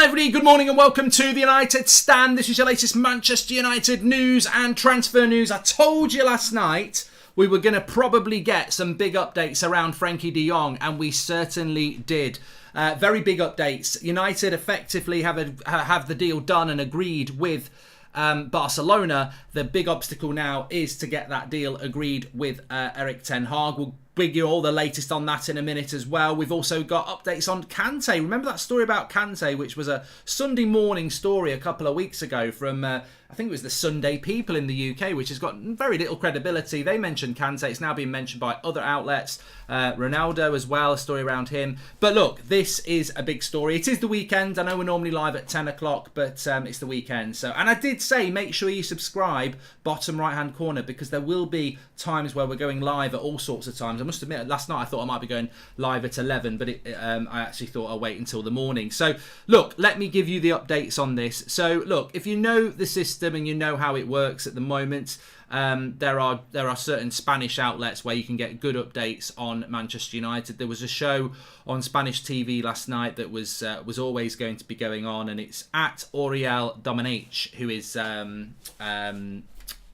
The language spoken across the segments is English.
Hi everybody, good morning and welcome to the United Stand. This is your latest Manchester United news and transfer news. I told you last night we were going to probably get some big updates around Frenkie de Jong, and we certainly did. Very big updates. United effectively have the deal done and agreed with Barcelona. The big obstacle now is to get that deal agreed with Erik ten Hag. We'll bring you all the latest on that in a minute as well. We've also got updates on Kante. Remember that story about Kante, which was a Sunday morning story a couple of weeks ago from, I think it was the Sunday People in the UK, which has got very little credibility. They mentioned Kante. It's now being mentioned by other outlets. Ronaldo as well, a story around him. But look, this is a big story. It is the weekend. I know we're normally live at 10 o'clock, but it's the weekend. And I did say, make sure you subscribe, bottom right-hand corner, because there will be times where we're going live at all sorts of times. I must admit, last night I thought I might be going live at 11, but I actually thought I'll wait until the morning. So, look, let me give you the updates on this. So, look, if you know the system and you know how it works at the moment, there are certain Spanish outlets where you can get good updates on Manchester United. There was a show on Spanish TV last night that was always going to be going on, and it's at Oriol Domenech, who is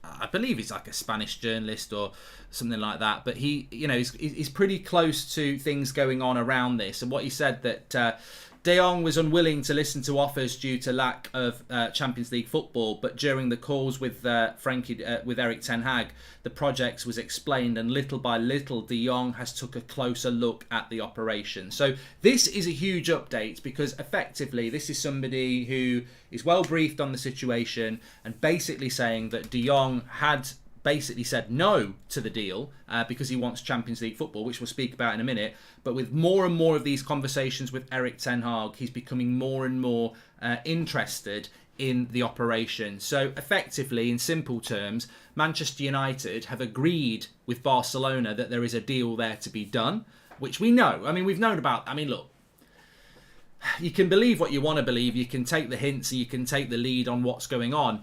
I believe he's like a Spanish journalist or something like that, but he's pretty close to things going on around this. And what he said that De Jong was unwilling to listen to offers due to lack of Champions League football, but during the calls with with Erik ten Hag, the project was explained, and little by little, De Jong has took a closer look at the operation. So this is a huge update because effectively this is somebody who is well briefed on the situation and basically saying that De Jong had basically said no to the deal because he wants Champions League football, which we'll speak about in a minute. But with more and more of these conversations with Erik ten Hag, he's becoming more and more interested in the operation. So effectively, in simple terms, Manchester United have agreed with Barcelona that there is a deal there to be done, which we know. I mean, we've known about. I mean, look, you can believe what you want to believe. You can take the hints and you can take the lead on what's going on.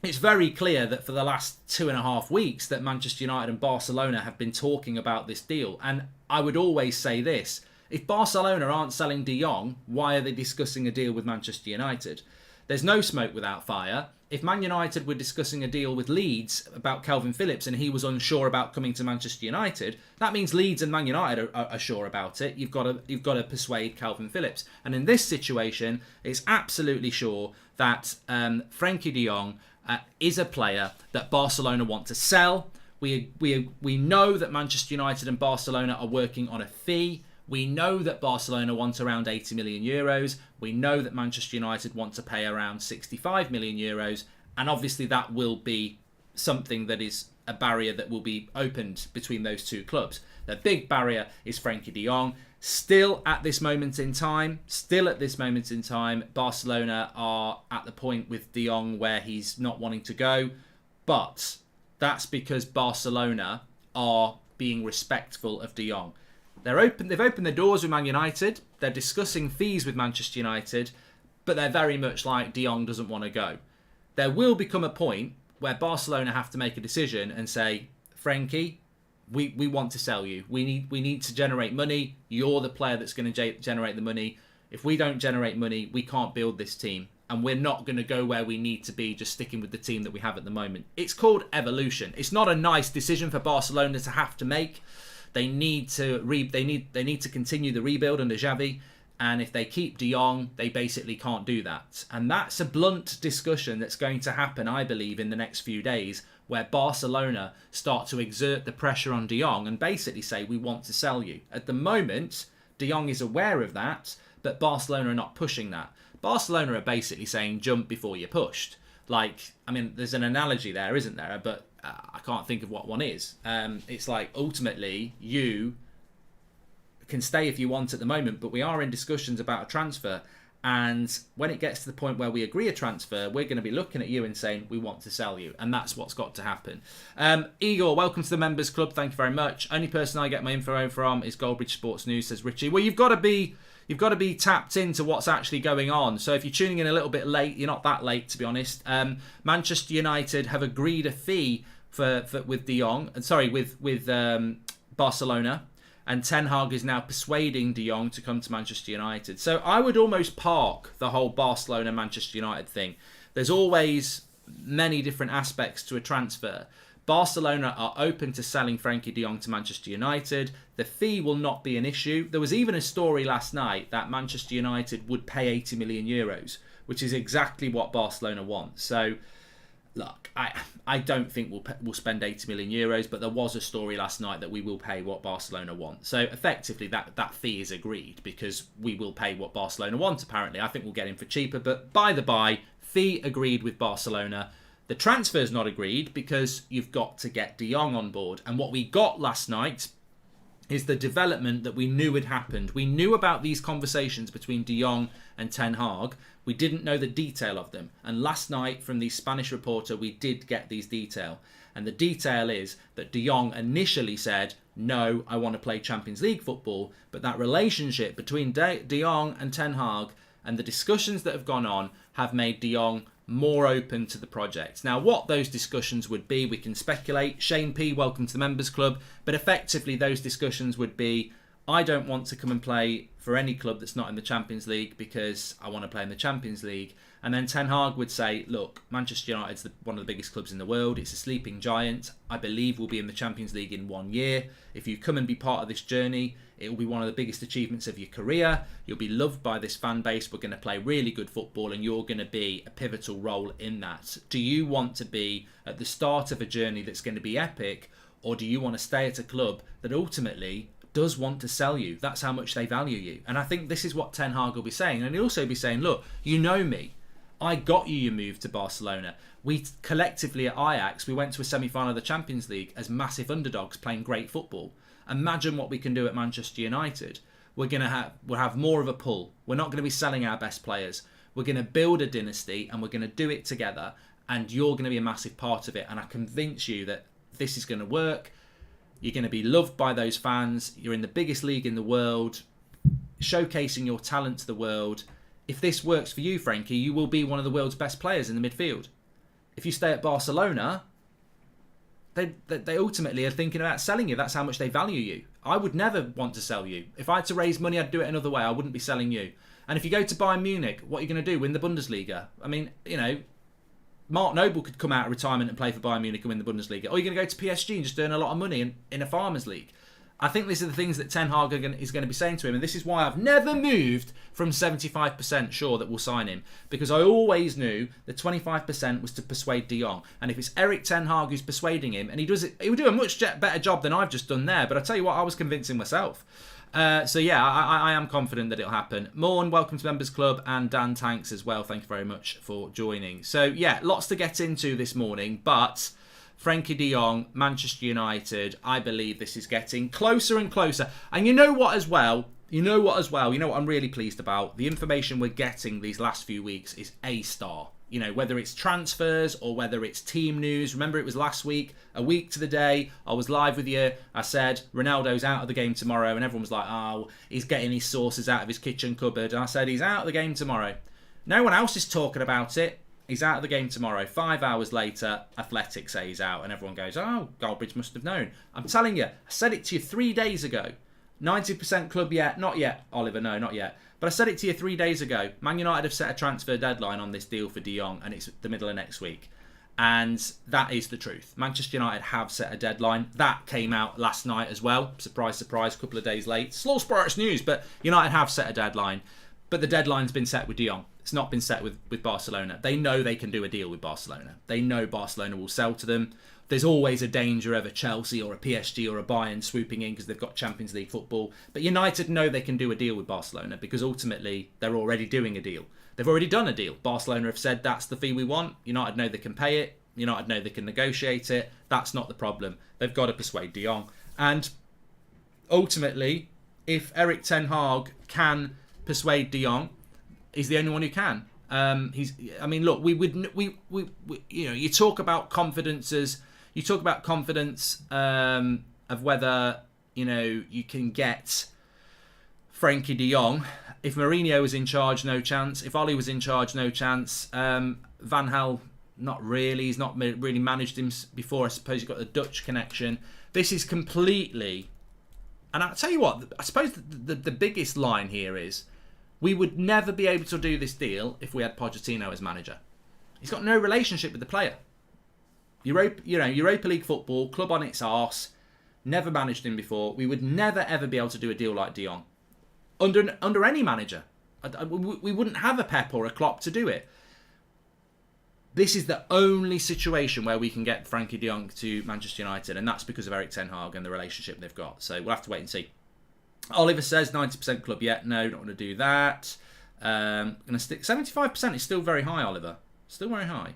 It's very clear that for the last 2.5 weeks that Manchester United and Barcelona have been talking about this deal. And I would always say this: if Barcelona aren't selling De Jong, why are they discussing a deal with Manchester United? There's no smoke without fire. If Man United were discussing a deal with Leeds about Calvin Phillips and he was unsure about coming to Manchester United, that means Leeds and Man United are sure about it. You've got to persuade Calvin Phillips. And in this situation, it's absolutely sure that Frenkie de Jong is a player that Barcelona want to sell. We know that Manchester United and Barcelona are working on a fee. We know that Barcelona want around 80 million euros. We know that Manchester United want to pay around 65 million euros. And obviously that will be something that is a barrier that will be opened between those two clubs. The big barrier is Frenkie de Jong. Still at this moment in time, Barcelona are at the point with de Jong where he's not wanting to go. But that's because Barcelona are being respectful of de Jong. They've opened their doors with Man United. They're discussing fees with Manchester United, but they're very much like de Jong doesn't want to go. There will become a point where Barcelona have to make a decision and say, Frenkie, we want to sell you. We need to generate money. You're the player that's going to generate the money. If we don't generate money, we can't build this team. And we're not going to go where we need to be just sticking with the team that we have at the moment. It's called evolution. It's not a nice decision for Barcelona to have to make. They need to continue the rebuild under Xavi, and if they keep de Jong, they basically can't do that. And that's a blunt discussion that's going to happen, I believe, in the next few days, where Barcelona start to exert the pressure on de Jong and basically say, we want to sell you. At the moment, de Jong is aware of that, but Barcelona are not pushing that. Barcelona are basically saying, jump before you're pushed. Like, I mean, there's an analogy there, isn't there? But I can't think of what one is. It's like, ultimately, you can stay if you want at the moment, but we are in discussions about a transfer. And when it gets to the point where we agree a transfer, we're going to be looking at you and saying, we want to sell you. And that's what's got to happen. Igor, welcome to the Members Club. Thank you very much. Only person I get my info from is Goldbridge Sports News, says Richie. Well, you've got to be tapped into what's actually going on. So if you're tuning in a little bit late, you're not that late, to be honest. Manchester United have agreed a fee with de Jong, with Barcelona. and Ten Hag is now persuading De Jong to come to Manchester United. So I would almost park the whole Barcelona-Manchester United thing. There's always many different aspects to a transfer. Barcelona are open to selling Frenkie de Jong to Manchester United. The fee will not be an issue. There was even a story last night that Manchester United would pay 80 million euros, which is exactly what Barcelona want. So, look, I don't think we'll spend 80 million euros, but there was a story last night that we will pay what Barcelona want. So, effectively, that fee is agreed because we will pay what Barcelona want, apparently. I think we'll get him for cheaper, but by the by, fee agreed with Barcelona. The transfer's not agreed because you've got to get De Jong on board. And what we got last night is the development that we knew had happened. We knew about these conversations between De Jong and Ten Hag. We didn't know the detail of them. And last night, from the Spanish reporter, we did get these detail. And the detail is that De Jong initially said, no, I want to play Champions League football. But that relationship between De Jong and Ten Hag and the discussions that have gone on have made De Jong more open to the project. Now, what those discussions would be, we can speculate. Shane P, welcome to the Members Club. But effectively, those discussions would be, I don't want to come and play for any club that's not in the Champions League because I want to play in the Champions League. And then Ten Hag would say, look, Manchester United's one of the biggest clubs in the world. It's a sleeping giant. I believe we'll be in the Champions League in 1 year. If you come and be part of this journey, it will be one of the biggest achievements of your career. You'll be loved by this fan base. We're going to play really good football and you're going to be a pivotal role in that. Do you want to be at the start of a journey that's going to be epic, or do you want to stay at a club that ultimately does want to sell you? That's how much they value you. And I think this is what Ten Hag will be saying. And he'll also be saying, look, you know me. I got you your move to Barcelona. We collectively at Ajax, we went to a semi-final of the Champions League as massive underdogs playing great football. Imagine what we can do at Manchester United. We'll have more of a pull. We're not going to be selling our best players. We're going to build a dynasty and we're going to do it together. And you're going to be a massive part of it. And I convince you that this is going to work. You're going to be loved by those fans. You're in the biggest league in the world, showcasing your talent to the world. If this works for you, Frenkie, you will be one of the world's best players in the midfield. If you stay at Barcelona, they ultimately are thinking about selling you. That's how much they value you. I would never want to sell you. If I had to raise money, I'd do it another way. I wouldn't be selling you. And if you go to Bayern Munich, what are you going to do? Win the Bundesliga? I mean, you know, Mark Noble could come out of retirement and play for Bayern Munich and win the Bundesliga. Or you're going to go to PSG and just earn a lot of money in a farmers league. I think these are the things that Ten Hag is going to be saying to him. And this is why I've never moved from 75% sure that we'll sign him. Because I always knew that 25% was to persuade De Jong. And if it's Erik Ten Hag who's persuading him, and he will do a much better job than I've just done there. But I tell you what, I was convincing myself. So yeah, I am confident that it'll happen. Morn, welcome to Members Club, and Dan Tanks as well. Thank you very much for joining. So yeah, lots to get into this morning, but Frenkie de Jong, Manchester United, I believe this is getting closer and closer. And you know what as well? You know what I'm really pleased about? The information we're getting these last few weeks is A-star. You know, whether it's transfers or whether it's team news. Remember, it was last week, a week to the day. I was live with you. I said, Ronaldo's out of the game tomorrow. And everyone was like, oh, he's getting his sauces out of his kitchen cupboard. And I said, he's out of the game tomorrow. No one else is talking about it. He's out of the game tomorrow. 5 hours later, Athletic say he's out. And everyone goes, oh, Goldbridge must have known. I'm telling you, I said it to you 3 days ago. 90% club yet? Not yet, Oliver, no, not yet. But I said it to you 3 days ago. Man United have set a transfer deadline on this deal for De Jong, and it's the middle of next week. And that is the truth. Manchester United have set a deadline. That came out last night as well. Surprise, surprise, a couple of days late. Slow Sparks news, but United have set a deadline. But the deadline's been set with De Jong. It's not been set with Barcelona. They know they can do a deal with Barcelona. They know Barcelona will sell to them. There's always a danger of a Chelsea or a PSG or a Bayern swooping in because they've got Champions League football. But United know they can do a deal with Barcelona because ultimately they're already doing a deal. They've already done a deal. Barcelona have said that's the fee we want. United know they can pay it. United know they can negotiate it. That's not the problem. They've got to persuade De Jong. And ultimately, if Erik Ten Hag can persuade De Jong, he's the only one who can. Look, you talk about confidence of whether, you can get Frenkie de Jong. If Mourinho was in charge, no chance. If Oli was in charge, no chance. Van Gaal, not really. He's not really managed him before. I suppose you've got the Dutch connection. This is completely And I'll tell you what, I suppose the biggest line here is we would never be able to do this deal if we had Pochettino as manager. He's got no relationship with the player. Europa League football, club on its arse, never managed him before. We would never, ever be able to do a deal like De Jong. Under any manager. We wouldn't have a Pep or a Klopp to do it. This is the only situation where we can get Frenkie de Jong to Manchester United, and that's because of Erik ten Hag and the relationship they've got. So we'll have to wait and see. Oliver says 90% club yet. No, not going to do that. Going to stick 75% is still very high, Oliver. Still very high.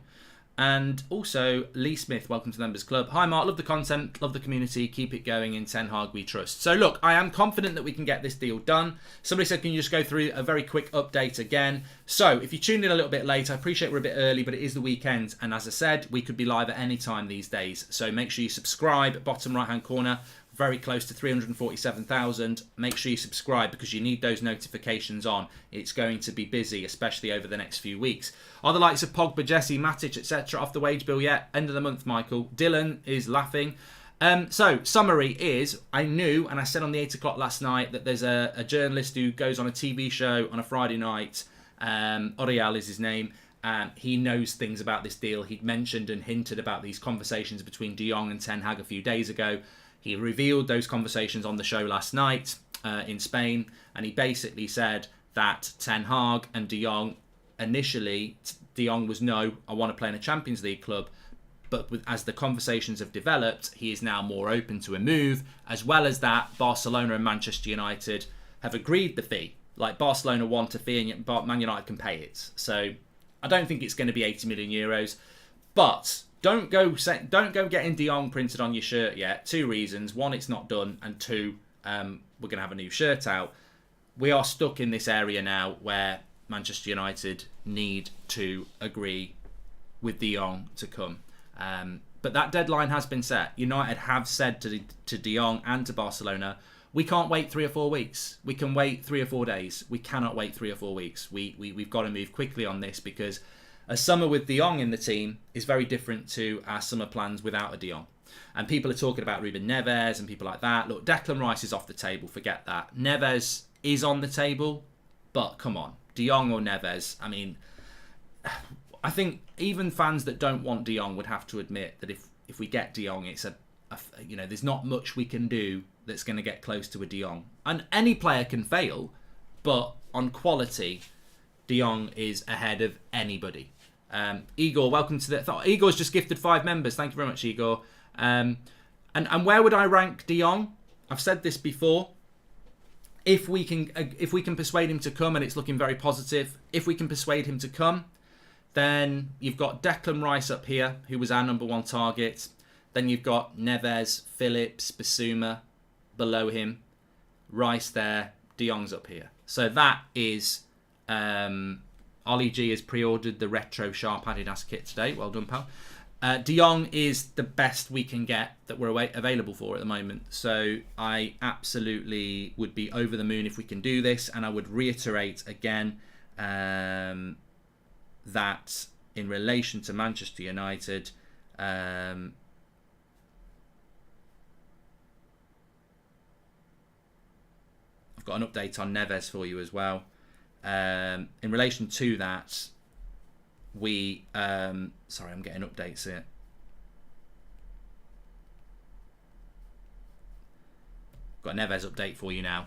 And also, Lee Smith, welcome to the Members Club. Hi, Mark. Love the content. Love the community. Keep it going. In Ten Hag, we trust. So, look, I am confident that we can get this deal done. Somebody said, can you just go through a very quick update again? So, if you tuned in a little bit late, I appreciate we're a bit early, but it is the weekend. And as I said, we could be live at any time these days. So, make sure you subscribe. Bottom right-hand corner. Very close to 347,000. Make sure you subscribe because you need those notifications on. It's going to be busy, especially over the next few weeks. Are the likes of Pogba, Jesse, Matic, etc. off the wage bill yet? End of the month, Michael. Dylan is laughing. So, summary is, I knew, and I said on the 8 o'clock last night, that there's a journalist who goes on a TV show on a Friday night. Orial is his name. He knows things about this deal. He'd mentioned and hinted about these conversations between De Jong and Ten Hag a few days ago. He revealed those conversations on the show last night in Spain, and he basically said that Ten Hag and De Jong, initially, De Jong was, no, I want to play in a Champions League club, but as the conversations have developed, he is now more open to a move, as well as that Barcelona and Manchester United have agreed the fee. Like, Barcelona want a fee and Man United can pay it. So I don't think it's going to be 80 million euros, but Don't go getting De Jong printed on your shirt yet. 2 reasons. 1, it's not done. And 2, we're going to have a new shirt out. We are stuck in this area now where Manchester United need to agree with De Jong to come. But that deadline has been set. United have said to De Jong and to Barcelona, we can't wait 3 or 4 weeks. We can wait 3 or 4 days. We cannot wait 3 or 4 weeks. We've got to move quickly on this because a summer with De Jong in the team is very different to our summer plans without a De Jong. And people are talking about Ruben Neves and people like that. Look, Declan Rice is off the table. Forget that. Neves is on the table, but come on. De Jong or Neves, I mean, I think even fans that don't want De Jong would have to admit that if we get De Jong, it's there's not much we can do that's going to get close to a De Jong. And any player can fail, but on quality, De Jong is ahead of anybody. Igor, welcome to the... Igor's just gifted 5 members. Thank you very much, Igor. And where would I rank De Jong? I've said this before. If we can persuade him to come, and it's looking very positive, if we can persuade him to come, then you've got Declan Rice up here, who was our number 1 target. Then you've got Neves, Phillips, Bissouma below him. Rice there. De Jong's up here. So that is... Ollie G has pre-ordered the retro sharp Adidas kit today. Well done, pal. De Jong is the best we can get that we're available for at the moment. So I absolutely would be over the moon if we can do this. And I would reiterate again that in relation to Manchester United, I've got an update on Neves for you as well. In relation to that, we sorry, I'm getting updates here. Got a Neves update for you now.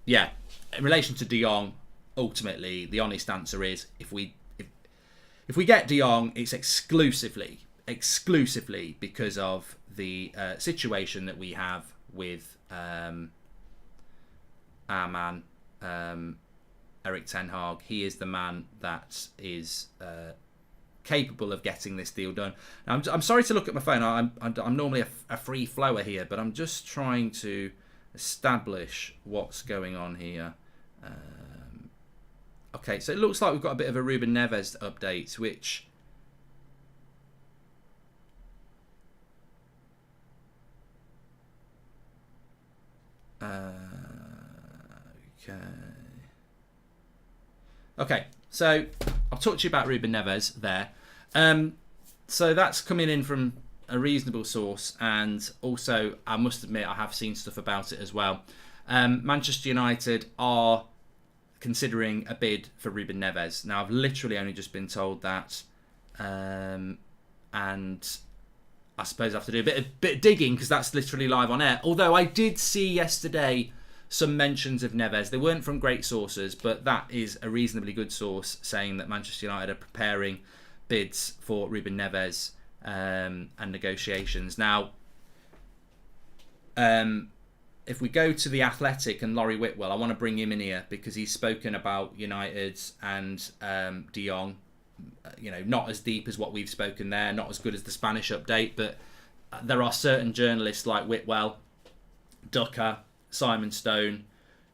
Yeah, in relation to De Jong, ultimately the honest answer is if we get De Jong, it's exclusively because of the situation that we have with our man Erik ten Hag. He is the man that is capable of getting this deal done. Now, I'm sorry to look at my phone. I'm normally a free flower here, but I'm just trying to establish what's going on here. Okay, so it looks like we've got a bit of a Ruben Neves update, which... Okay, so I'll talk to you about Ruben Neves there. So that's coming in from a reasonable source, and also I must admit I have seen stuff about it as well. Manchester United are considering a bid for Ruben Neves. Now, I've literally only just been told that, and I suppose I have to do a bit of digging because that's literally live on air. Although I did see yesterday some mentions of Neves. They weren't from great sources, but that is a reasonably good source saying that Manchester United are preparing bids for Ruben Neves and negotiations. Now, if we go to The Athletic and Laurie Whitwell, I want to bring him in here because he's spoken about United and De Jong. Not as deep as what we've spoken there, not as good as the Spanish update, but there are certain journalists like Whitwell, Ducker, Simon Stone,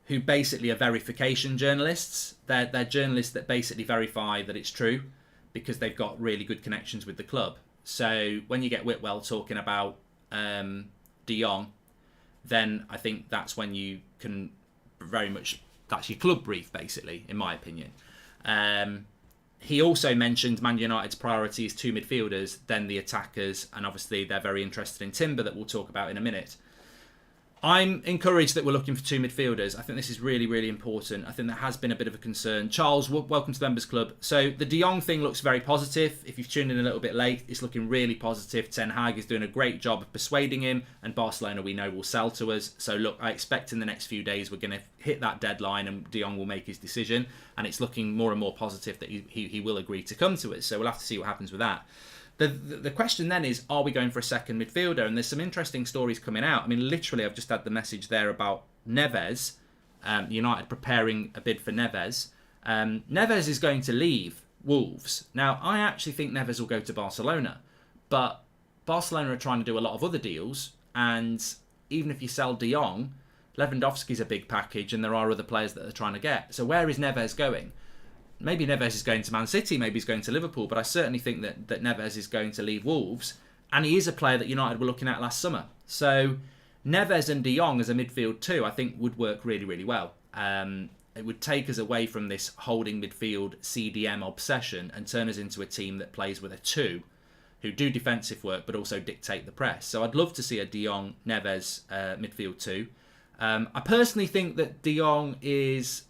who basically are verification journalists. They're journalists that basically verify that it's true because they've got really good connections with the club. So when you get Whitwell talking about De Jong, then I think that's when you can very much, that's your club brief, basically, in my opinion. He also mentioned Man United's priority is two midfielders, then the attackers, and obviously they're very interested in Timber, that we'll talk about in a minute. I'm encouraged that we're looking for two midfielders. I think this is really, really important. I think that has been a bit of a concern. Charles, welcome to the Members Club. So the De Jong thing looks very positive. If you've tuned in a little bit late, it's looking really positive. Ten Hag is doing a great job of persuading him, and Barcelona, we know, will sell to us. So look, I expect in the next few days we're going to hit that deadline and De Jong will make his decision, and it's looking more and more positive that he will agree to come to us. So we'll have to see what happens with that. The question then is, are we going for a second midfielder? And there's some interesting stories coming out. I mean, literally, I've just had the message there about Neves. United preparing a bid for Neves. Neves is going to leave Wolves. Now, I actually think Neves will go to Barcelona. But Barcelona are trying to do a lot of other deals. And even if you sell De Jong, Lewandowski's a big package and there are other players that they're trying to get. So where is Neves going? Maybe Neves is going to Man City, maybe he's going to Liverpool, but I certainly think that Neves is going to leave Wolves, and he is a player that United were looking at last summer. So Neves and De Jong as a midfield too, I think would work really, really well. It would take us away from this holding midfield CDM obsession and turn us into a team that plays with a two, who do defensive work but also dictate the press. So I'd love to see a De Jong Neves midfield too. I personally think that De Jong is...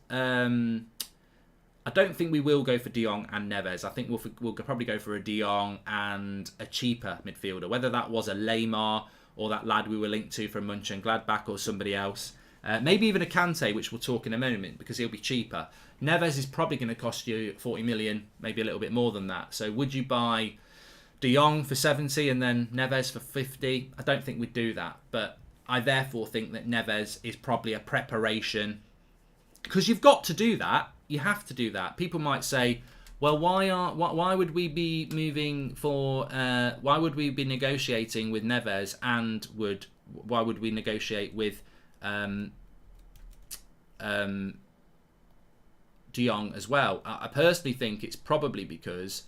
I don't think we will go for De Jong and Neves. I think we'll probably go for a De Jong and a cheaper midfielder, whether that was a Lamar or that lad we were linked to from Mönchengladbach or somebody else. Maybe even a Kante, which we'll talk in a moment, because he'll be cheaper. Neves is probably going to cost you 40 million, maybe a little bit more than that. So would you buy De Jong for 70 and then Neves for 50? I don't think we'd do that, but I therefore think that Neves is probably a preparation, because you've got to do that. You have to do that. People might say, well, why would we be moving for... why would we be negotiating with Neves and why would we negotiate with De Jong as well? I personally think it's probably because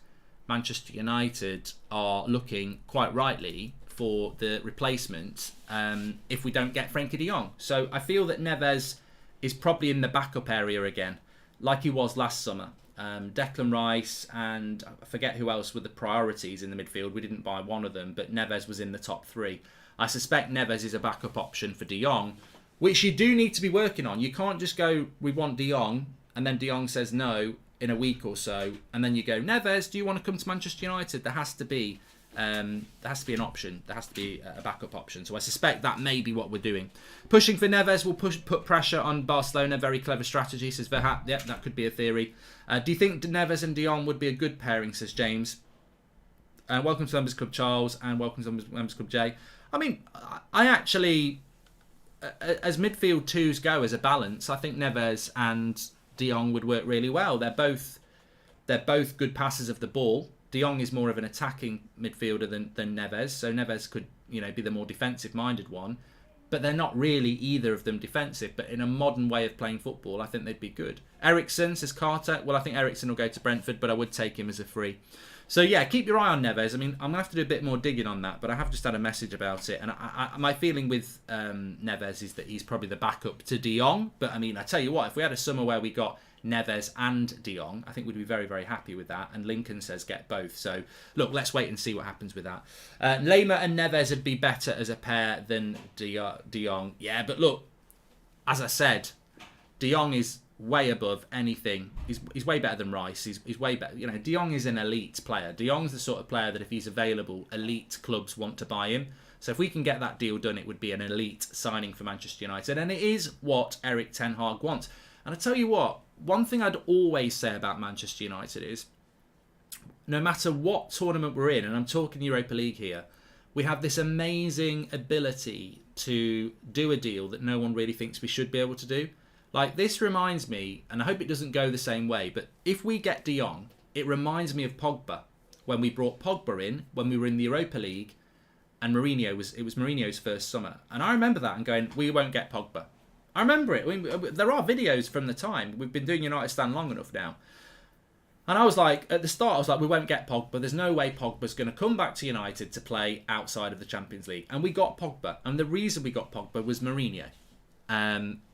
Manchester United are looking, quite rightly, for the replacement if we don't get Frenkie de Jong. So I feel that Neves is probably in the backup area again, like he was last summer. Declan Rice and I forget who else were the priorities in the midfield. We didn't buy one of them, but Neves was in the top three. I suspect Neves is a backup option for De Jong, which you do need to be working on. You can't just go, we want De Jong, and then De Jong says no in a week or so, and then you go, Neves, do you want to come to Manchester United? There has to be an option. There has to be a backup option. So I suspect that may be what we're doing. Pushing for Neves will put pressure on Barcelona. Very clever strategy, says Verhat. Yep, that could be a theory. Do you think Neves and De Jong would be a good pairing, says James. Welcome to Members Club, Charles, and welcome to Members Club, Jay. I mean, I actually, as midfield twos go as a balance, I think Neves and De Jong would work really well. They're both good passers of the ball. De Jong is more of an attacking midfielder than Neves, so Neves could, be the more defensive-minded one. But they're not really either of them defensive. But in a modern way of playing football, I think they'd be good. Ericsson, says Carter. Well, I think Ericsson will go to Brentford, but I would take him as a free. So yeah, keep your eye on Neves. I mean, I'm going to have to do a bit more digging on that, but I have just had a message about it. And my feeling with Neves is that he's probably the backup to De Jong. But I mean, I tell you what, if we had a summer where we got Neves and De Jong. I think we'd be very, very happy with that. And Lincoln says get both. So, look, let's wait and see what happens with that. Lema and Neves would be better as a pair than De Jong. Yeah, but look, as I said, De Jong is way above anything. He's way better than Rice. He's way better. You know, De Jong is an elite player. De Jong's the sort of player that if he's available, elite clubs want to buy him. So if we can get that deal done, it would be an elite signing for Manchester United. And it is what Erik ten Hag wants. And I tell you what, one thing I'd always say about Manchester United is, no matter what tournament we're in, and I'm talking Europa League here, we have this amazing ability to do a deal that no one really thinks we should be able to do. Like, this reminds me, and I hope it doesn't go the same way, but if we get De Jong, it reminds me of Pogba. When we brought Pogba in, when we were in the Europa League, and it was Mourinho's first summer. And I remember that and going, we won't get Pogba. I remember it. I mean, there are videos from the time. We've been doing United Stand long enough now. And I was like, at the start, I was like, we won't get Pogba. There's no way Pogba's going to come back to United to play outside of the Champions League. And we got Pogba. And the reason we got Pogba was Mourinho.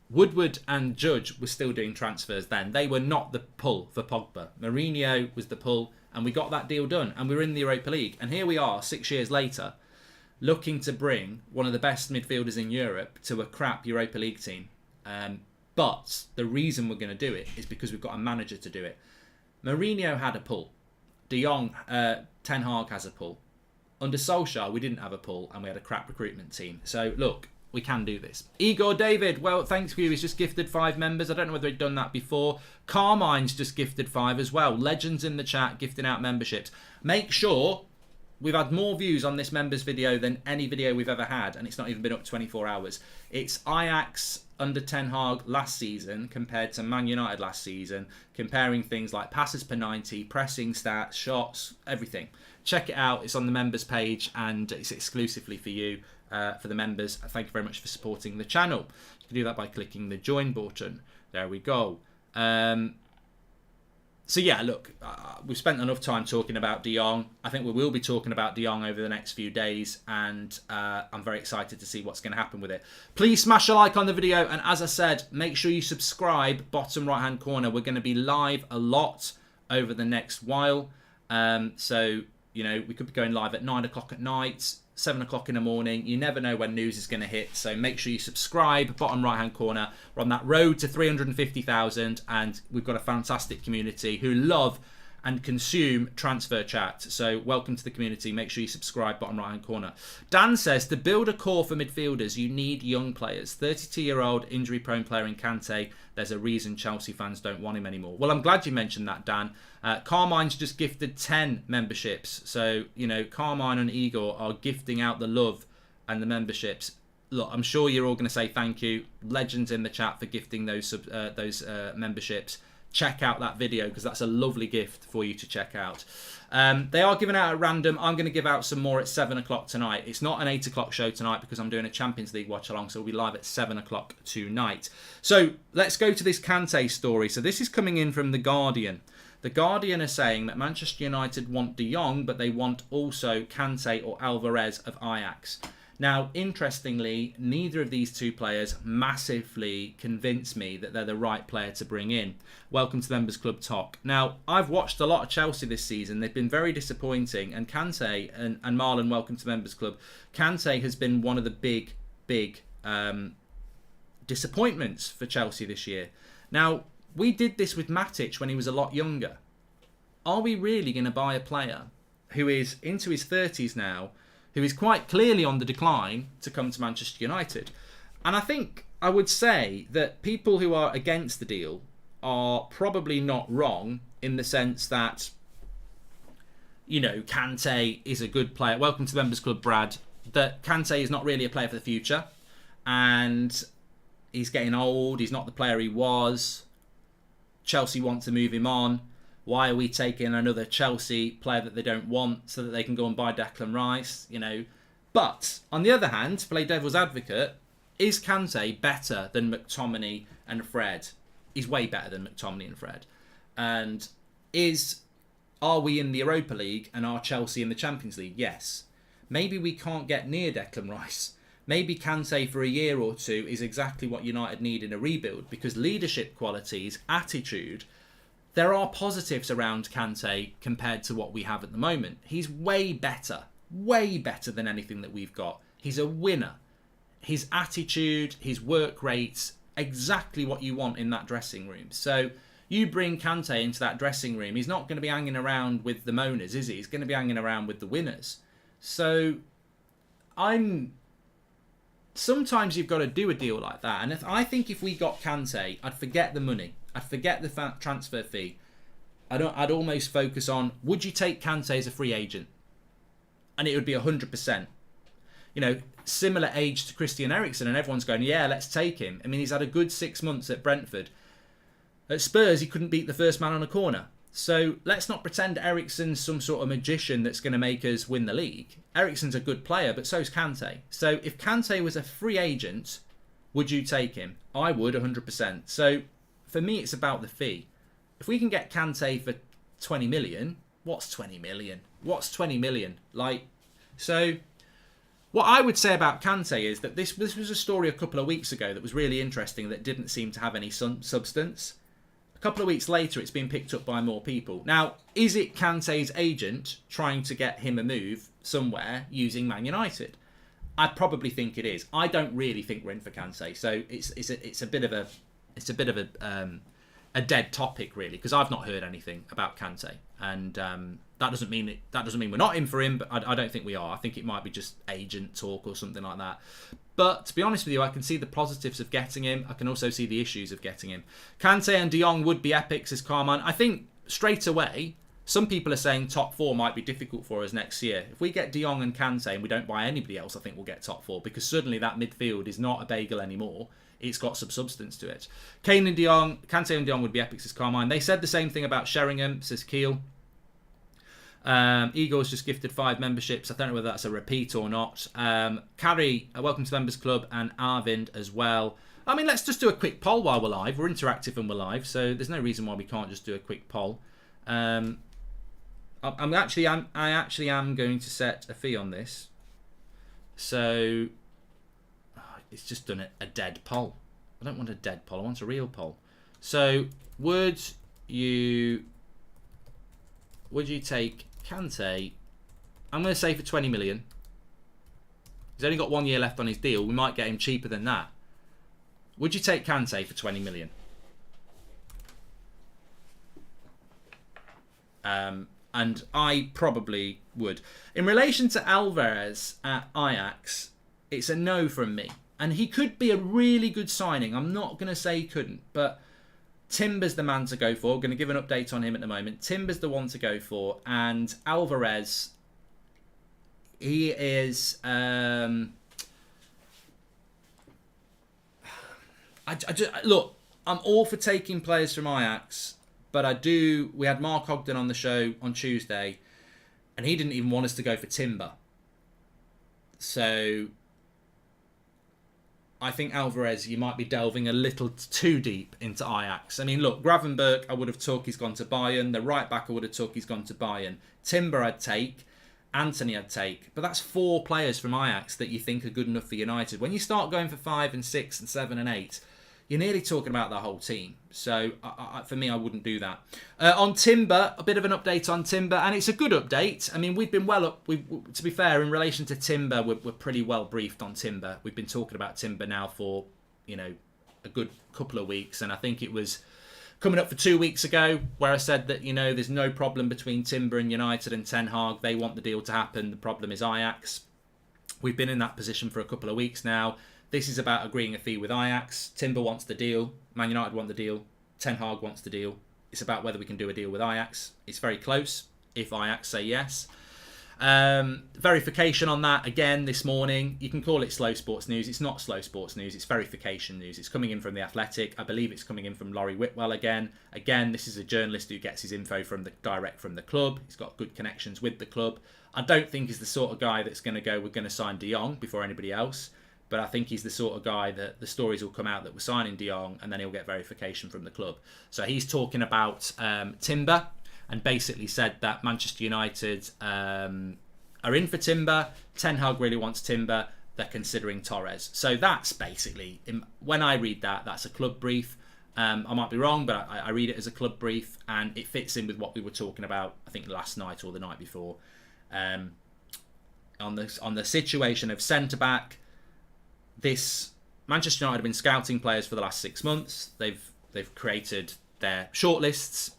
Woodward and Judge were still doing transfers then. They were not the pull for Pogba. Mourinho was the pull, and we got that deal done. And we were in the Europa League. And here we are, 6 years later, looking to bring one of the best midfielders in Europe to a crap Europa League team. But the reason we're going to do it is because we've got a manager to do it. Mourinho had a pull. De Jong, Ten Hag has a pull. Under Solskjaer, we didn't have a pull, and we had a crap recruitment team. So, look, we can do this. Igor David, well, thanks for you. He's just gifted 5 members. I don't know whether he'd done that before. Carmine's just gifted 5 as well. Legends in the chat, gifting out memberships. Make sure, we've had more views on this members video than any video we've ever had, and it's not even been up 24 hours. It's Ajax under Ten Hag last season compared to Man United last season, comparing things like passes per 90, pressing stats, shots, everything. Check it out. It's on the members page, and it's exclusively for you. For the members, thank you very much for supporting the channel. You can do that by clicking the join button. There we go. So yeah, look, we've spent enough time talking about De Jong. I think we will be talking about De Jong over the next few days, and I'm very excited to see what's going to happen with it. Please smash a like on the video, and as I said, make sure you subscribe, bottom right hand corner. We're going to be live a lot over the next while. So, you know, we could be going live at 9 o'clock at night, 7 o'clock in the morning. You never know when news is going to hit. So make sure you subscribe, bottom right hand corner. We're on that road to 350,000, and we've got a fantastic community who love and consume transfer chat. So welcome to the community. Make sure you subscribe, bottom right hand corner. Dan says, to build a core for midfielders, you need young players. 32-year-old injury prone player in Kante. There's a reason Chelsea fans don't want him anymore. Well, I'm glad you mentioned that, Dan. Carmine's just gifted 10 memberships. So, you know, Carmine and Igor are gifting out the love and the memberships. Look, I'm sure you're all going to say thank you. Legends in the chat for gifting those memberships. Check out that video, because that's a lovely gift for you to check out. They are giving out at random. I'm going to give out some more at 7 o'clock tonight. It's not an 8 o'clock show tonight because I'm doing a Champions League watch along, so we'll be live at 7 o'clock tonight. So let's go to this Kante story. So this is coming in from The Guardian. The Guardian are saying that Manchester United want De Jong, but they want also Kante or Alvarez of Ajax. Now, interestingly, neither of these two players massively convince me that they're the right player to bring in. Welcome to the Members Club Talk. Now, I've watched a lot of Chelsea this season. They've been very disappointing. And Kante, and Marlon, welcome to the Members Club. Kante has been one of the big disappointments for Chelsea this year. Now, we did this with Matic when he was a lot younger. Are we really going to buy a player who is into his 30s now, who is quite clearly on the decline, to come to Manchester United? And I think I would say that people who are against the deal are probably not wrong, in the sense that, you know, Kante is a good player. Welcome to the Members Club, Brad. That Kante is not really a player for the future, and he's getting old. He's not the player he was. Chelsea want to move him on. Why are we taking another Chelsea player that they don't want so that they can go and buy Declan Rice? You know. But on the other hand, to play devil's advocate, is Kante better than McTominay and Fred? He's way better than McTominay and Fred. And are we in the Europa League and are Chelsea in the Champions League? Yes. Maybe we can't get near Declan Rice, maybe Kante for a year or two is exactly what United need in a rebuild, because leadership qualities, attitude, there are positives around Kante compared to what we have at the moment. He's way better than anything that we've got. He's a winner. His attitude, his work rates, exactly what you want in that dressing room. So you bring Kante into that dressing room, he's not going to be hanging around with the moaners, is he? He's going to be hanging around with the winners. So sometimes you've got to do a deal like that. And I think if we got Kante, I'd forget the money. I'd forget the transfer fee. I'd almost focus on, would you take Kante as a free agent? And it would be 100%. You know, similar age to Christian Eriksen, and everyone's going, yeah, let's take him. I mean, he's had a good 6 months at Brentford. At Spurs, he couldn't beat the first man on a corner. So let's not pretend Eriksen's some sort of magician that's going to make us win the league. Eriksen's a good player, but so's Kante. So if Kante was a free agent, would you take him? I would, 100%. So for me, it's about the fee. If we can get Kante for 20 million, what's 20 million? What's 20 million? So what I would say about Kante is that this was a story a couple of weeks ago that was really interesting that didn't seem to have any substance. A couple of weeks later, it's been picked up by more people. Now, is it Kante's agent trying to get him a move somewhere using Man United? I probably think it is. I don't really think we're in for Kante, so it's a bit of a dead topic really, because I've not heard anything about Kante, and that doesn't mean we're not in for him, but I don't think we are. I think it might be just agent talk or something like that. But to be honest with you, I can see the positives of getting him. I can also see the issues of getting him. Kante and De Jong would be epic, says Carmine. I think straight away, some people are saying top four might be difficult for us next year. If we get De Jong and Kante and we don't buy anybody else, I think we'll get top four, because suddenly that midfield is not a bagel anymore. It's got some substance to it. Kane and De Jong, Kante and De Jong would be epic, says Carmine. They said the same thing about Sheringham, says Keel. Eagles just gifted 5 memberships. I don't know whether that's a repeat or not. Carrie, welcome to the Members Club, and Arvind as well. I mean, let's just do a quick poll while we're live. We're interactive and we're live, so there's no reason why we can't just do a quick poll. I actually am going to set a fee on this. So it's just done a dead poll. I don't want a dead poll. I want a real poll. So would you take Kante? I'm going to say for 20 million. He's only got 1 year left on his deal. We might get him cheaper than that. Would you take Kante for 20 million? And I probably would. In relation to Alvarez at Ajax, it's a no from me. And he could be a really good signing. I'm not going to say he couldn't, but Timber's the man to go for. I'm going to give an update on him at the moment. Timber's the one to go for. And Alvarez, he is... look, I'm all for taking players from Ajax, but we had Mark Ogden on the show on Tuesday, and he didn't even want us to go for Timber. So I think Alvarez, you might be delving a little too deep into Ajax. I mean, look, Gravenberch I would have took, he's gone to Bayern. The right back I would have took, he's gone to Bayern. Timber I'd take. Anthony I'd take. But that's 4 players from Ajax that you think are good enough for United. When you start going for 5 and 6 and 7 and 8, you're nearly talking about the whole team. So for me, I wouldn't do that. On Timber, a bit of an update on Timber, and it's a good update. I mean, we've been well up. To be fair, in relation to Timber, we're pretty well briefed on Timber. We've been talking about Timber now for, a good couple of weeks, and I think it was coming up for 2 weeks ago where I said that, there's no problem between Timber and United and Ten Hag. They want the deal to happen. The problem is Ajax. We've been in that position for a couple of weeks now. This is about agreeing a fee with Ajax. Timber wants the deal. Man United want the deal. Ten Hag wants the deal. It's about whether we can do a deal with Ajax. It's very close if Ajax say yes. Verification on that again this morning. You can call it slow sports news. It's not slow sports news. It's verification news. It's coming in from The Athletic. I believe it's coming in from Laurie Whitwell again. Again, this is a journalist who gets his info direct from the club. He's got good connections with the club. I don't think he's the sort of guy that's going to go, we're going to sign De Jong before anybody else. But I think he's the sort of guy that the stories will come out that we're signing De Jong, and then he'll get verification from the club. So he's talking about Timber, and basically said that Manchester United are in for Timber. Ten Hag really wants Timber, they're considering Torres. So that's basically, when I read that, that's a club brief. I might be wrong, but I read it as a club brief, and it fits in with what we were talking about, I think, last night or the night before. On the situation of centre-back, this Manchester United have been scouting players for the last 6 months. They've created their shortlists.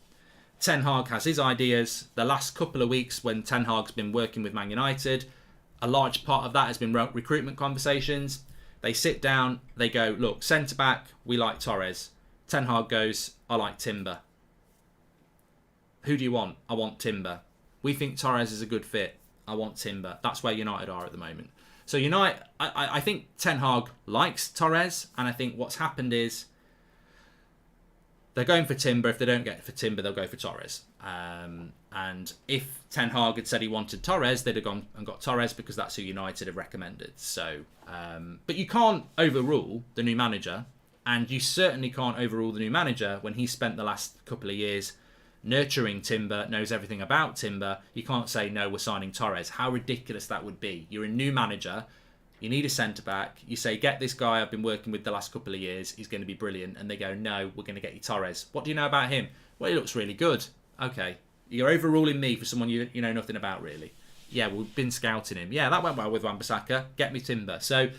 Ten Hag has his ideas. The last couple of weeks when Ten Hag's been working with Man United, a large part of that has been recruitment conversations. They sit down, they go, look, centre-back, we like Torres. Ten Hag goes, I like Timber. Who do you want? I want Timber. We think Torres is a good fit. I want Timber. That's where United are at the moment. So United, I think Ten Hag likes Torres, and I think what's happened is they're going for Timber. If they don't get for Timber, they'll go for Torres. And if Ten Hag had said he wanted Torres, they'd have gone and got Torres because that's who United have recommended. So, but you can't overrule the new manager, and you certainly can't overrule the new manager when he spent the last couple of years nurturing Timber, knows everything about Timber. You can't say, no, we're signing Torres. How ridiculous that would be. You're a new manager. You need a centre-back. You say, get this guy I've been working with the last couple of years. He's going to be brilliant. And they go, no, we're going to get you Torres. What do you know about him? Well, he looks really good. Okay. You're overruling me for someone you know nothing about, really. Yeah, we've been scouting him. Yeah, that went well with Wan-Bissaka. Get me Timber. So,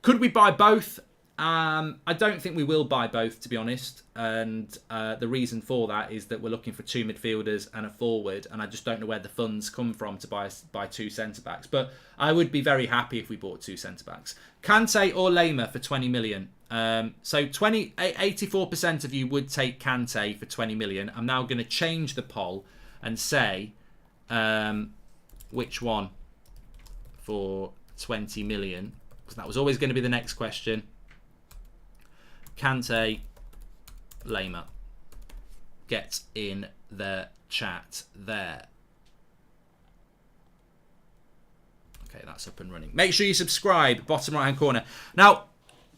could we buy both? I don't think we will buy both, to be honest. And the reason for that is that we're looking for 2 midfielders and a forward, and I just don't know where the funds come from to buy 2 centre-backs. But I would be very happy if we bought 2 centre-backs. Kante or Lema for 20 million. So 84% of you would take Kante for 20 million. I'm now going to change the poll and say which one for 20 million. Because that was always going to be the next question. Kante, Lema. Get in the chat there. Okay, that's up and running. Make sure you subscribe, bottom right hand corner. Now,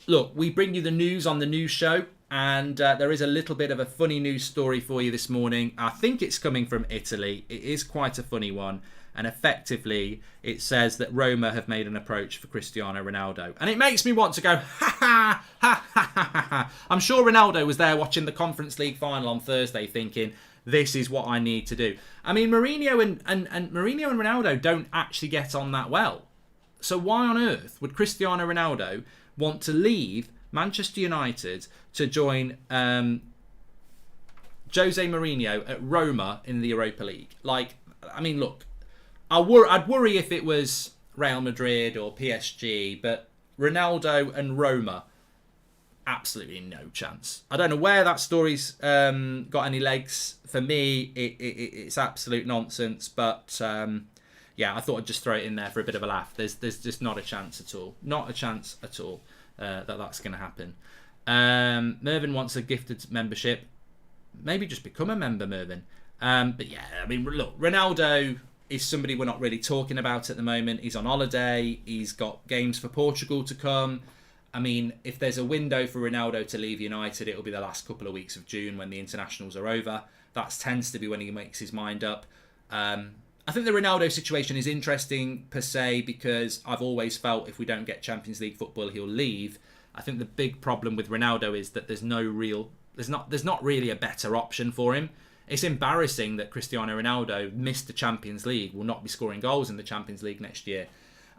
look, we bring you the news on the news show, and there is a little bit of a funny news story for you this morning. I think it's coming from Italy. It is quite a funny one. And effectively, it says that Roma have made an approach for Cristiano Ronaldo. And it makes me want to go, ha ha, ha ha ha ha. I'm sure Ronaldo was there watching the Conference League final on Thursday thinking, this is what I need to do. I mean, Mourinho and Ronaldo don't actually get on that well. So why on earth would Cristiano Ronaldo want to leave Manchester United to join Jose Mourinho at Roma in the Europa League? Like, I mean, look, I'd worry if it was Real Madrid or PSG, but Ronaldo and Roma, absolutely no chance. I don't know where that story's got any legs. For me, it's absolute nonsense. But yeah, I thought I'd just throw it in there for a bit of a laugh. There's just not a chance at all. Not a chance at all that's going to happen. Mervyn wants a gifted membership. Maybe just become a member, Mervyn. But yeah, I mean, look, Ronaldo is somebody we're not really talking about at the moment. He's on holiday. He's got games for Portugal to come. I mean, if there's a window for Ronaldo to leave United, it'll be the last couple of weeks of June when the internationals are over. That tends to be when he makes his mind up. I think the Ronaldo situation is interesting per se because I've always felt if we don't get Champions League football, he'll leave. I think the big problem with Ronaldo is that there's not really a better option for him. It's embarrassing that Cristiano Ronaldo missed the Champions League, will not be scoring goals in the Champions League next year.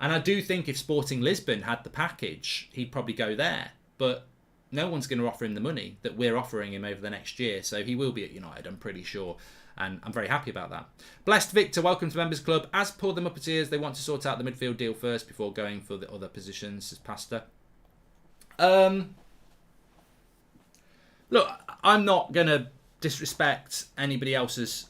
And I do think if Sporting Lisbon had the package, he'd probably go there. But no one's going to offer him the money that we're offering him over the next year. So he will be at United, I'm pretty sure. And I'm very happy about that. Blessed Victor, welcome to Members Club. As per the Muppeteers, they want to sort out the midfield deal first before going for the other positions, says Pastor. Look, I'm not going to disrespect anybody else's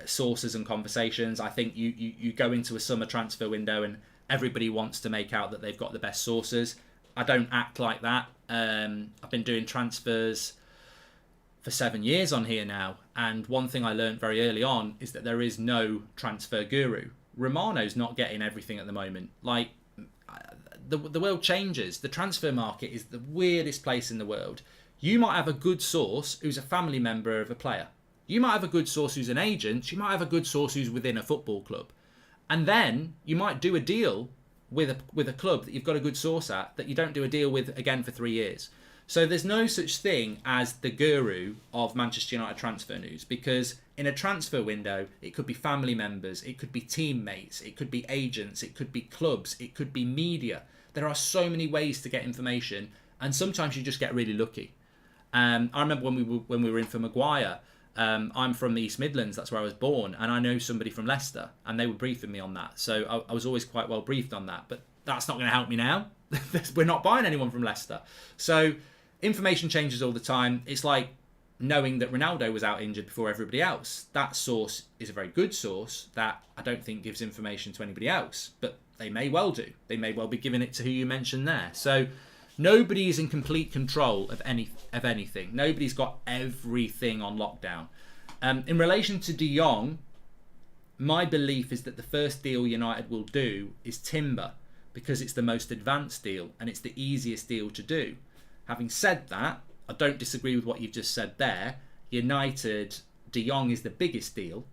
sources and conversations. I think you go into a summer transfer window and everybody wants to make out that they've got the best sources. I don't act like that. I've been doing transfers for 7 years on here now, and one thing I learned very early on is that there is no transfer guru. Romano's not getting everything at the moment. Like, the world changes. The transfer market is the weirdest place in the world. You might have a good source who's a family member of a player. You might have a good source who's an agent. You might have a good source who's within a football club. And then you might do a deal with a club that you've got a good source at that you don't do a deal with again for 3 years. So there's no such thing as the guru of Manchester United transfer news, because in a transfer window, it could be family members, it could be teammates, it could be agents, it could be clubs, it could be media. There are so many ways to get information, and sometimes you just get really lucky. I remember when we were in for Maguire. I'm from the East Midlands, that's where I was born, and I know somebody from Leicester, and they were briefing me on that. So I was always quite well briefed on that, but that's not going to help me now. We're not buying anyone from Leicester. So information changes all the time. It's like knowing that Ronaldo was out injured before everybody else. That source is a very good source that I don't think gives information to anybody else, but they may well do. They may well be giving it to who you mentioned there. So nobody is in complete control of anything. Nobody's got everything on lockdown. In relation to De Jong, my belief is that the first deal United will do is timber, because it's the most advanced deal and it's the easiest deal to do. Having said that, I don't disagree with what you've just said there. United, De Jong is the biggest deal,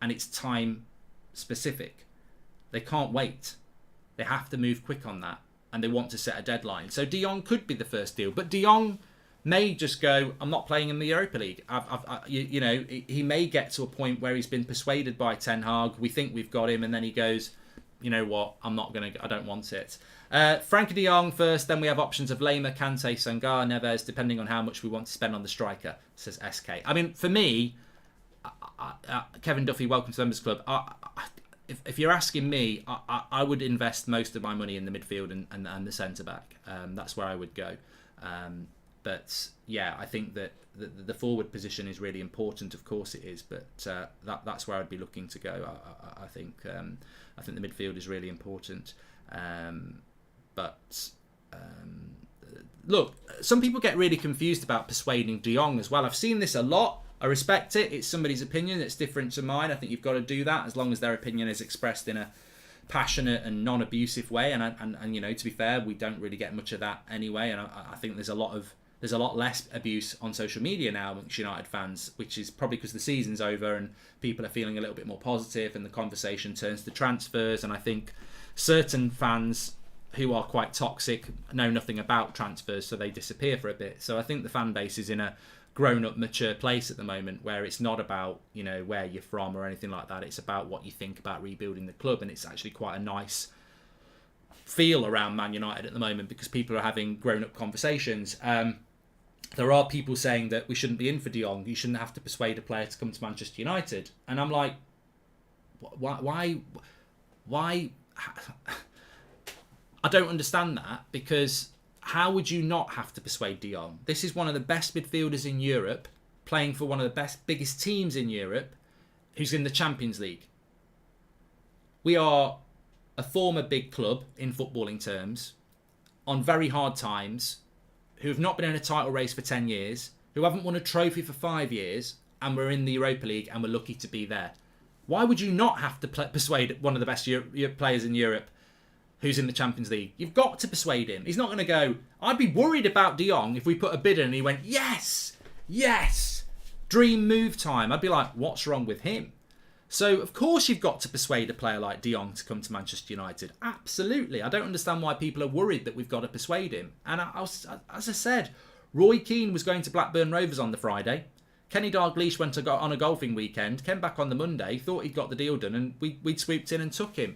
and it's time specific. They can't wait. They have to move quick on that, and they want to set a deadline. So De Jong could be the first deal, but De Jong may just go, I'm not playing in the Europa League. He may get to a point where he's been persuaded by Ten Hag. We think we've got him, and then he goes, you know what, I don't want it. Frenkie de Jong first, then we have options of Lema, Kante, Sangar, Neves, depending on how much we want to spend on the striker, says SK. I mean, for me, Kevin Duffy, welcome to the Members Club. If you're asking me, I would invest most of my money in the midfield and the centre-back. That's where I would go. But yeah, I think that the forward position is really important. Of course it is, but that's where I'd be looking to go. I think the midfield is really important. Look, some people get really confused about persuading De Jong as well. I've seen this a lot. I respect it. It's somebody's opinion. It's different to mine. I think you've got to do that as long as their opinion is expressed in a passionate and non-abusive way. And you know, to be fair, we don't really get much of that anyway. And I think there's a lot less abuse on social media now amongst United fans, which is probably because the season's over and people are feeling a little bit more positive, and the conversation turns to transfers. And I think certain fans who are quite toxic know nothing about transfers, so they disappear for a bit. So I think the fan base is in a grown-up, mature place at the moment, where it's not about, you know, where you're from or anything like that. It's about what you think about rebuilding the club, and it's actually quite a nice feel around Man United at the moment because people are having grown-up conversations. There are people saying that we shouldn't be in for De Jong. You shouldn't have to persuade a player to come to Manchester United. And I'm like, why? I don't understand that, because how would you not have to persuade De Jong? This is one of the best midfielders in Europe, playing for one of the biggest teams in Europe, who's in the Champions League. We are a former big club in footballing terms, on very hard times, who have not been in a title race for 10 years, who haven't won a trophy for 5 years, and we're in the Europa League and we're lucky to be there. Why would you not have to persuade one of the best players in Europe who's in the Champions League? You've got to persuade him. He's not going to go, I'd be worried about De Jong if we put a bid in and he went, yes, dream move time. I'd be like, what's wrong with him? So, of course, you've got to persuade a player like De Jong to come to Manchester United. Absolutely. I don't understand why people are worried that we've got to persuade him. And as I said, Roy Keane was going to Blackburn Rovers on the Friday. Kenny Dalglish went on a golfing weekend, came back on the Monday, thought he'd got the deal done, and we'd swooped in and took him.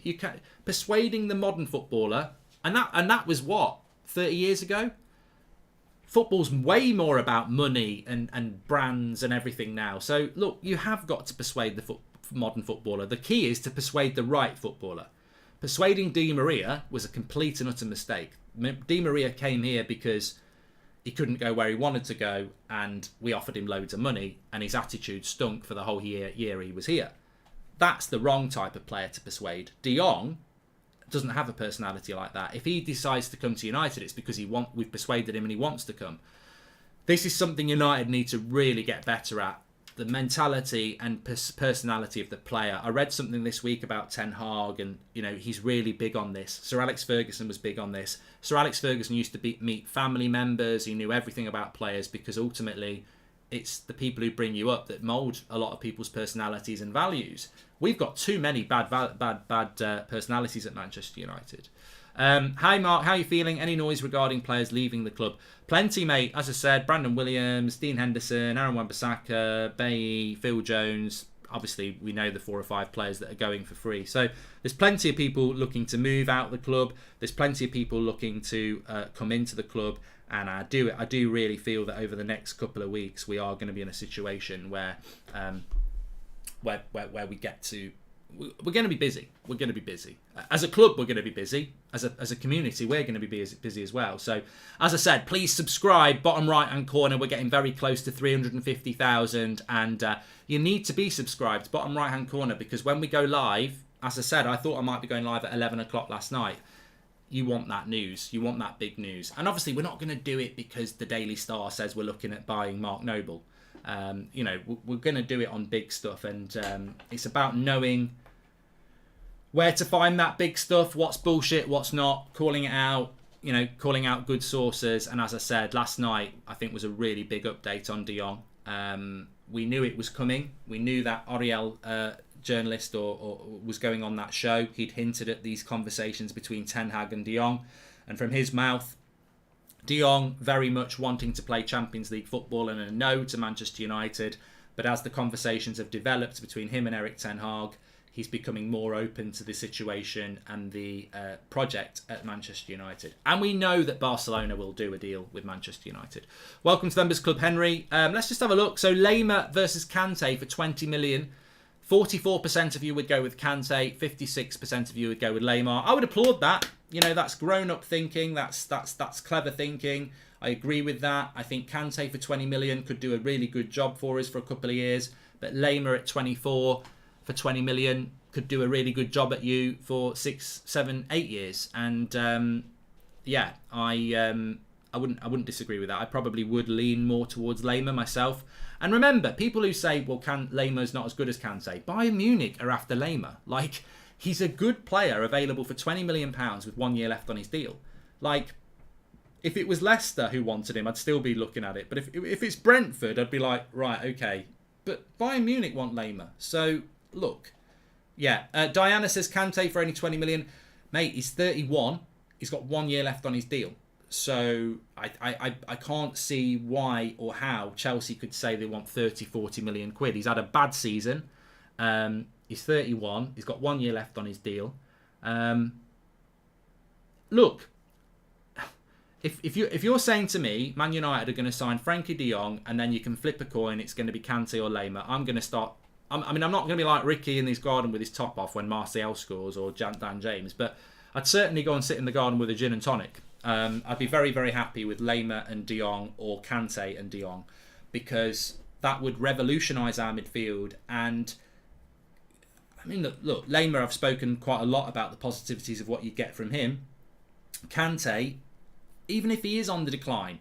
Persuading the modern footballer, and that was what, 30 years ago? Football's way more about money and brands and everything now. So, look, you have got to persuade the modern footballer. The key is to persuade the right footballer. Persuading Di Maria was a complete and utter mistake. Di Maria came here because he couldn't go where he wanted to go, and we offered him loads of money, and his attitude stunk for the whole year he was here. That's the wrong type of player to persuade. De Jong doesn't have a personality like that. If he decides to come to United, it's because we've persuaded him and he wants to come. This is something United need to really get better at. The mentality and personality of the player. I read something this week about Ten Hag, and you know, he's really big on this. Sir Alex Ferguson was big on this. Sir Alex Ferguson used to meet family members. He knew everything about players because ultimately it's the people who bring you up that mould a lot of people's personalities and values. We've got too many bad personalities at Manchester United. Hi Mark, how are you feeling? Any noise regarding players leaving the club? Plenty, mate. As I said, Brandon Williams, Dean Henderson, Aaron Wan-Bissaka, Bailly, Phil Jones. Obviously, we know the 4 or 5 players that are going for free. So there's plenty of people looking to move out of the club. There's plenty of people looking to come into the club. And I do really feel that over the next couple of weeks, we are going to be in a situation where we get to... We're going to be busy. We're going to be busy. As a club, we're going to be busy. As a community, we're going to be busy as well. So, as I said, please subscribe. Bottom right-hand corner, we're getting very close to 350,000. And you need to be subscribed, bottom right-hand corner, because when we go live, as I said, I thought I might be going live at 11 o'clock last night. You want that news. You want that big news. And obviously, we're not going to do it because the Daily Star says we're looking at buying Mark Noble. You know, we're going to do it on big stuff. And it's about knowing where to find that big stuff, what's bullshit, what's not, calling it out, you know, calling out good sources. And as I said, last night, I think was a really big update on De Jong. We knew it was coming. We knew that Ariel, journalist, or was going on that show. He'd hinted at these conversations between Ten Hag and De Jong. And from his mouth, De Jong very much wanting to play Champions League football and a no to Manchester United. But as the conversations have developed between him and Erik Ten Hag, he's becoming more open to the situation and the project at Manchester United. And we know that Barcelona will do a deal with Manchester United. Welcome to the Members Club, Henry. Let's just have a look. So Lema versus Kante for 20 million. 44% of you would go with Kante. 56% of you would go with Lema. I would applaud that. You know, that's grown-up thinking. That's clever thinking. I agree with that. I think Kante for 20 million could do a really good job for us for a couple of years. But Lema at 24... for 20 million could do a really good job at you for 6, 7, 8 years. And yeah, I wouldn't disagree with that. I probably would lean more towards Lema myself. And remember, people who say, well, Lema's not as good as Kante, Bayern Munich are after Lema. Like, he's a good player available for £20 million with 1 year left on his deal. Like, if it was Leicester who wanted him, I'd still be looking at it. But if it's Brentford, I'd be like, right, okay. But Bayern Munich want Lema. So... look, yeah. Diana says Kante for only 20 million. Mate, he's 31. He's got 1 year left on his deal. So I can't see why or how Chelsea could say they want 30, 40 million quid. He's had a bad season. He's 31. He's got 1 year left on his deal. Look, if you're saying to me, Man United are going to sign Frenkie de Jong and then you can flip a coin, it's going to be Kante or Lema, I'm going to start... I mean, I'm not going to be like Ricky in his garden with his top off when Martial scores or Dan James, but I'd certainly go and sit in the garden with a gin and tonic. I'd be very, very happy with Lema and De Jong or Kante and De Jong, because that would revolutionise our midfield. And I mean, look, Lema, I've spoken quite a lot about the positivities of what you get from him. Kante, even if he is on the decline,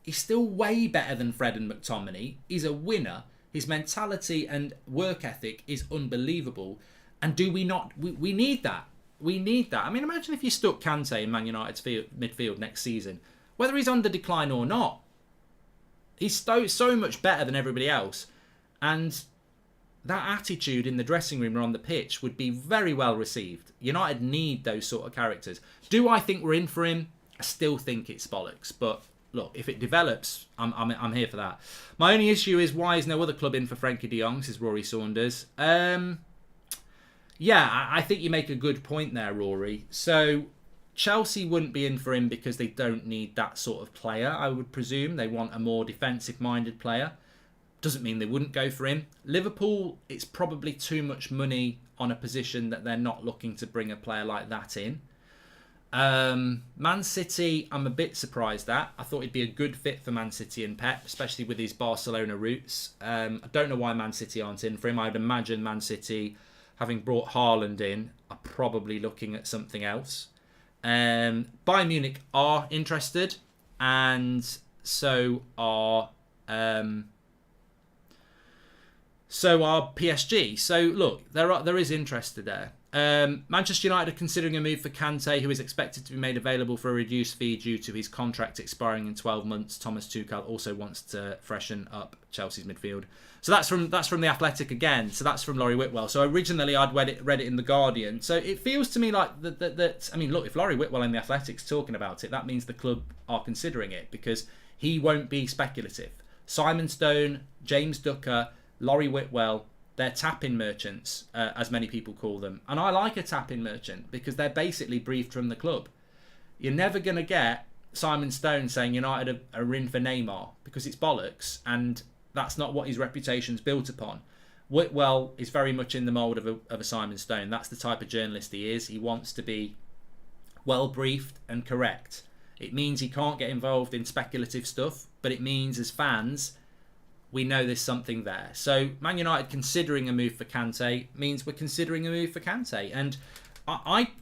he's still way better than Fred and McTominay. He's a winner. His mentality and work ethic is unbelievable. And do we not... We need that. We need that. I mean, imagine if you stuck Kante in Man United's midfield next season. Whether he's on the decline or not. He's so much better than everybody else. And that attitude in the dressing room or on the pitch would be very well received. United need those sort of characters. Do I think we're in for him? I still think it's bollocks. But... look, if it develops, I'm here for that. My only issue is, why is no other club in for Frenkie de Jong, says Rory Saunders. Yeah, I think you make a good point there, Rory. So, Chelsea wouldn't be in for him because they don't need that sort of player, I would presume. They want a more defensive-minded player. Doesn't mean they wouldn't go for him. Liverpool, it's probably too much money on a position that they're not looking to bring a player like that in. Man City, I'm a bit surprised at. I thought he'd be a good fit for Man City and Pep, especially with his Barcelona roots. I don't know why Man City aren't in for him. I'd imagine Man City, having brought Haaland in, are probably looking at something else. Bayern Munich are interested, and so are PSG. So look, there is interest there. Manchester United are considering a move for Kante, who is expected to be made available for a reduced fee due to his contract expiring in 12 months. Thomas Tuchel also wants to freshen up Chelsea's midfield. So that's from The Athletic again. So that's from Laurie Whitwell. So originally I'd read it in The Guardian. So it feels to me like that. I mean, look, if Laurie Whitwell in The Athletic's talking about it, that means the club are considering it, because he won't be speculative. Simon Stone, James Ducker, Laurie Whitwell, they're tap-in merchants, as many people call them. And I like a tap-in merchant because they're basically briefed from the club. You're never going to get Simon Stone saying United are in for Neymar, because it's bollocks, and that's not what his reputation's built upon. Whitwell is very much in the mould of a Simon Stone. That's the type of journalist he is. He wants to be well briefed and correct. It means he can't get involved in speculative stuff, but it means as fans, we know there's something there. So Man United considering a move for Kante means we're considering a move for Kante. And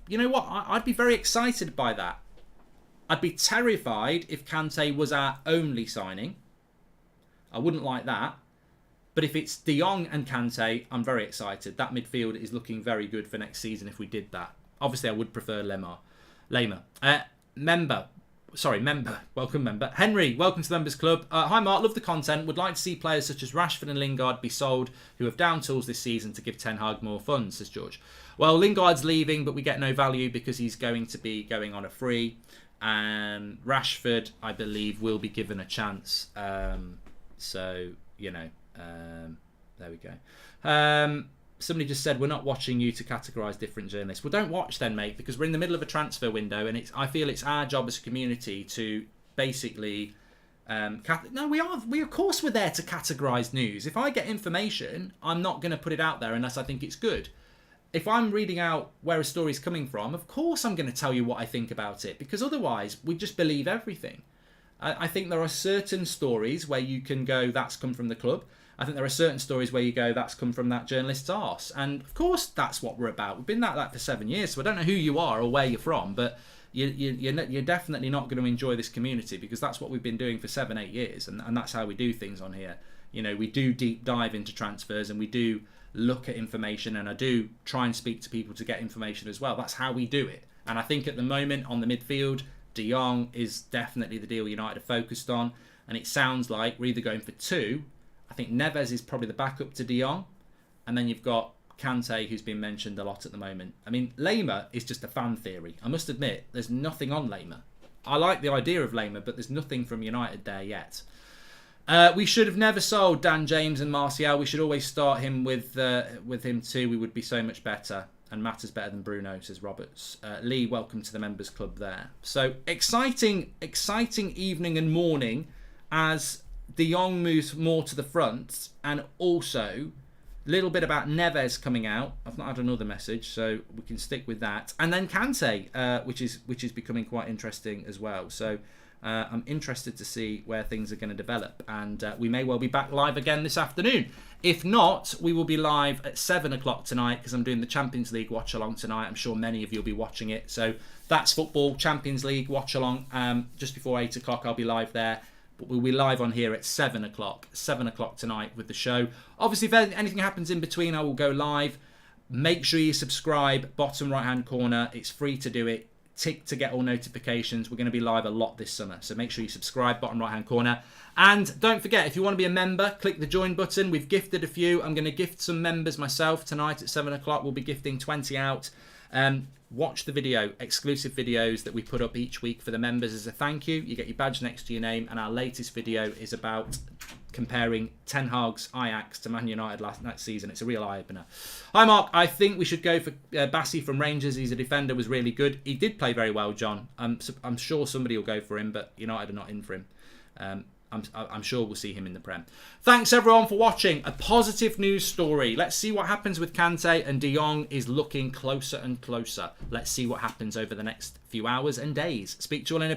you know what? I'd be very excited by that. I'd be terrified if Kante was our only signing. I wouldn't like that. But if it's De Jong and Kante, I'm very excited. That midfield is looking very good for next season if we did that. Obviously, I would prefer Lemar. Welcome, member. Henry, welcome to the Members Club. Hi, Mark. Love the content. Would like to see players such as Rashford and Lingard be sold who have down tools this season to give Ten Hag more funds, says George. Well, Lingard's leaving, but we get no value because he's going to be going on a free. And Rashford, I believe, will be given a chance. So, you know, there we go. Somebody just said, we're not watching you to categorise different journalists. Well, don't watch then, mate, because we're in the middle of a transfer window, and I feel it's our job as a community to basically... we of course we're there to categorise news. If I get information, I'm not going to put it out there unless I think it's good. If I'm reading out where a story's coming from, of course I'm going to tell you what I think about it, because otherwise we just believe everything. I think there are certain stories where you can go, that's come from the club. I think there are certain stories where you go, that's come from that journalist's arse. And of course, that's what we're about. We've been that for 7 years, so I don't know who you are or where you're from, but you're definitely not going to enjoy this community, because that's what we've been doing for 7-8 years, and that's how we do things on here. You know, we do deep dive into transfers, and we do look at information, and I do try and speak to people to get information as well. That's how we do it. And I think at the moment on the midfield, De Jong is definitely the deal United are focused on, and it sounds like we're either going for two. I think Neves is probably the backup to De Jong, and then you've got Kante, who's been mentioned a lot at the moment. I mean, Lemar is just a fan theory. I must admit, there's nothing on Lemar. I like the idea of Lemar, but there's nothing from United there yet. We should have never sold Dan James and Martial. We should always start him with him too. We would be so much better. And Matt is better than Bruno, says Roberts. Lee, welcome to the Members Club there. So, exciting evening and morning as De Jong moves more to the front, and also a little bit about Neves coming out. I've not had another message, so we can stick with that. And then Kante, which is becoming quite interesting as well. So I'm interested to see where things are going to develop, and we may well be back live again this afternoon. If not, we will be live at 7 o'clock tonight, because I'm doing the Champions League watch along tonight. I'm sure many of you will be watching it. So that's football, Champions League watch along. Just before 8 o'clock, I'll be live there. But we'll be live on here at 7 o'clock. 7 o'clock tonight with the show. Obviously, if anything happens in between, I will go live. Make sure you subscribe. Bottom right-hand corner. It's free to do it. Tick to get all notifications. We're going to be live a lot this summer. So make sure you subscribe. Bottom right-hand corner. And don't forget, if you want to be a member, click the join button. We've gifted a few. I'm going to gift some members myself tonight at 7 o'clock. We'll be gifting 20 out. Watch the video, exclusive videos that we put up each week for the members as a thank you. You get your badge next to your name, and our latest video is about comparing Ten Hag's Ajax to Man United last season. It's a real eye-opener. Hi, Mark. I think we should go for Bassi from Rangers. He's a defender, was really good. He did play very well, John. I'm sure somebody will go for him, but United are not in for him. I'm sure we'll see him in the Prem. Thanks everyone for watching. A positive news story. Let's see what happens with Kante, and De Jong is looking closer and closer. Let's see what happens over the next few hours and days. Speak to you all in a bit.